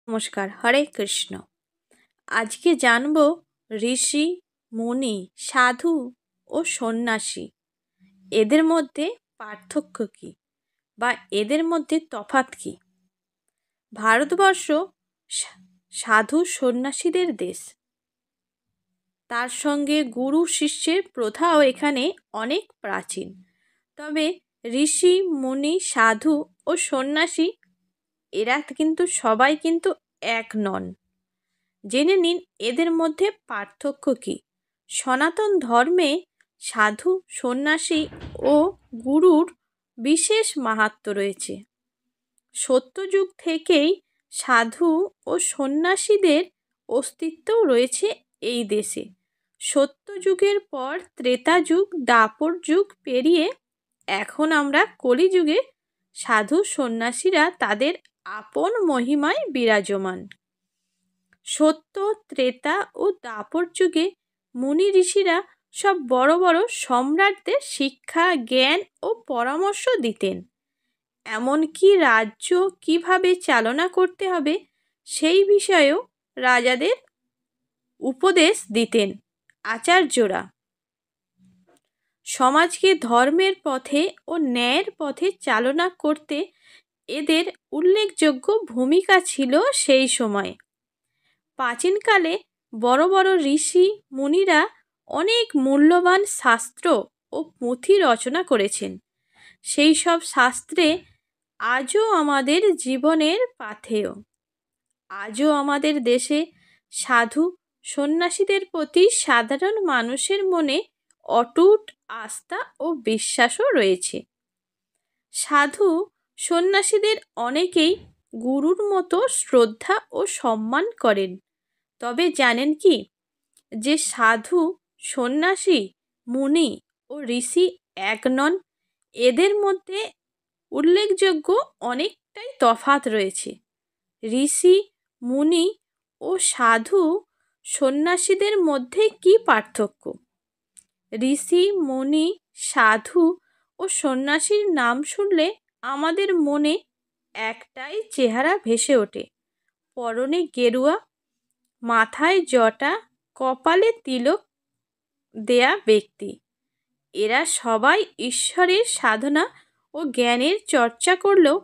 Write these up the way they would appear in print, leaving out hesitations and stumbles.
নমস্কার, হরে কৃষ্ণ। আজকে জানব ঋষি, মুনি, সাধু ও সন্ন্যাসী এদের মধ্যে পার্থক্য কী বা এদের মধ্যে তফাৎ কী। ভারতবর্ষ সাধু সন্ন্যাসীদের দেশ, তার সঙ্গে গুরু শিষ্যের প্রথাও এখানে অনেক প্রাচীন। তবে ঋষি, মুনি, সাধু ও সন্ন্যাসী এরা কিন্তু সবাই কিন্তু এক নন। জেনে নিন এদের মধ্যে পার্থক্য কী। সনাতন ধর্মে সাধু, সন্ন্যাসী ও গুরুর বিশেষ মাহাত্ম্য রয়েছে। সত্যযুগ থেকেই সাধু ও সন্ন্যাসীদের অস্তিত্বও রয়েছে এই দেশে। সত্যযুগের পর ত্রেতা যুগ, দ্বাপর যুগ পেরিয়ে এখন আমরা কলিযুগে সাধু সন্ন্যাসীরা তাদের আপন মহিমায় বিরাজমান। সত্য, ত্রেতা ও দ্বাপর যুগে মুনি ঋষিরা সব বড় বড় সম্রাটদের শিক্ষা, জ্ঞান ও পরামর্শ দিতেন। এমনকি রাজ্য কিভাবে চালনা করতে হবে সেই বিষয়েও রাজাদের উপদেশ দিতেন আচার্যরা। সমাজকে ধর্মের পথে ও ন্যায়ের পথে চালনা করতে এদের উল্লেখযোগ্য ভূমিকা ছিল সেই সময়। প্রাচীনকালে বড় বড় ঋষি মুনিরা অনেক মূল্যবান শাস্ত্র ও পুঁথি রচনা করেছেন। সেই সব শাস্ত্রে আজও আমাদের জীবনের পাথেয়। আজও আমাদের দেশে সাধু সন্ন্যাসীদের প্রতি সাধারণ মানুষের মনে অটুট আস্থা ও বিশ্বাসও রয়েছে। সাধু সন্ন্যাসীদের অনেকেই গুরুর মতো শ্রদ্ধা ও সম্মান করেন। তবে জানেন কি, যে সাধু, সন্ন্যাসী, মুনি ও ঋষি এক নন। এদের মধ্যে উল্লেখযোগ্য অনেকটাই তফাৎ রয়েছে। ঋষি, মুনি ও সাধু সন্ন্যাসীদের মধ্যে কি পার্থক্য? ঋষি, মুনি, সাধু ও সন্ন্যাসীর নাম শুনলে আমাদের মনে একটাই চেহারা ভেসে ওঠে। পরনে গেরুয়া, মাথায় জটা, কপালে তিলক দেয়া ব্যক্তি। এরা সবাই ঈশ্বরের সাধনা ও জ্ঞানের চর্চা করলেও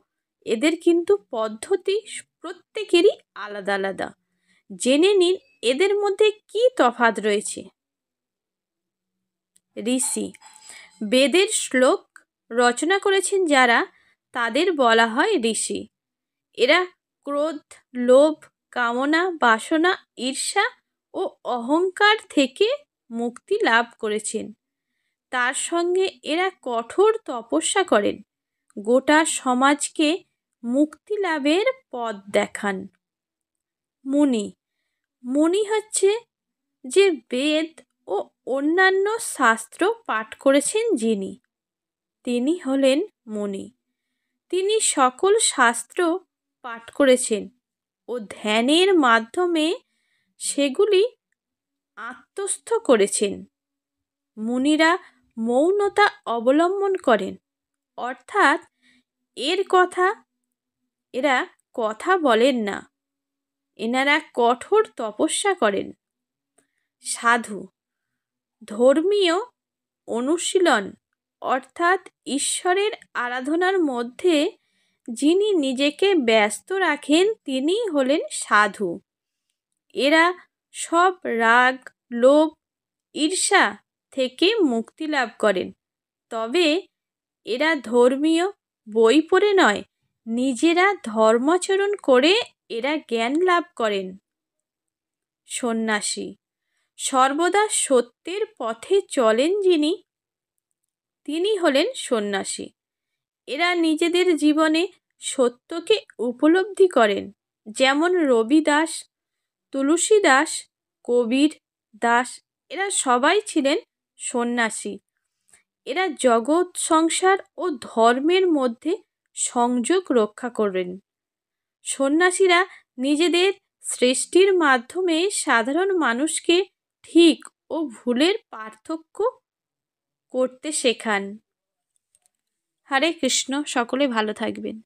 এদের কিন্তু পদ্ধতি প্রত্যেকেরই আলাদা আলাদা। জেনে নিন এদের মধ্যে কি তফাৎ রয়েছে। ঋষি বেদের শ্লোক রচনা করেছেন যারা, তাদের বলা হয় ঋষি। এরা ক্রোধ, লোভ, কামনা, বাসনা, ঈর্ষা ও অহংকার থেকে মুক্তি লাভ করেছেন। তার সঙ্গে এরা কঠোর তপস্যা করেন, গোটা সমাজকে মুক্তি লাভের পথ দেখান। মুনি মুনি হচ্ছে যে বেদ ও অন্যান্য শাস্ত্র পাঠ করেছেন যিনি, তিনি হলেন মুনি। তিনি সকল শাস্ত্র পাঠ করেছেন ও ধ্যানের মাধ্যমে সেগুলি আত্মস্থ করেছেন। মুনিরা মৌনতা অবলম্বন করেন, অর্থাৎ এরা কথা বলেন না, এনারা কঠোর তপস্যা করেন। সাধু ধর্মীয় অনুশীলন অর্থাৎ ঈশ্বরের আরাধনার মধ্যে যিনি নিজেকে ব্যস্ত রাখেন তিনি হলেন সাধু। এরা সব রাগ, লোভ, ঈর্ষা থেকে মুক্তি লাভ করেন। তবে এরা ধর্মীয় বই পড়ে নয়, নিজেরা ধর্মাচরণ করে এরা জ্ঞান লাভ করেন। সন্ন্যাসী সর্বদা সত্যের পথে চলেন যিনি, তিনি হলেন সন্ন্যাসী। এরা নিজেদের জীবনে সত্যকে উপলব্ধি করেন। যেমন রবিদাস, তুলসীদাস, কবির দাস এরা সবাই ছিলেন সন্ন্যাসী। এরা জগৎ সংসার ও ধর্মের মধ্যে সংযোগ রক্ষা করেন। সন্ন্যাসীরা নিজেদের সৃষ্টির মাধ্যমে সাধারণ মানুষকে ঠিক ও ভুলের পার্থক্য করতে শেখান। হরে কৃষ্ণ। সকলে ভালো থাকবেন।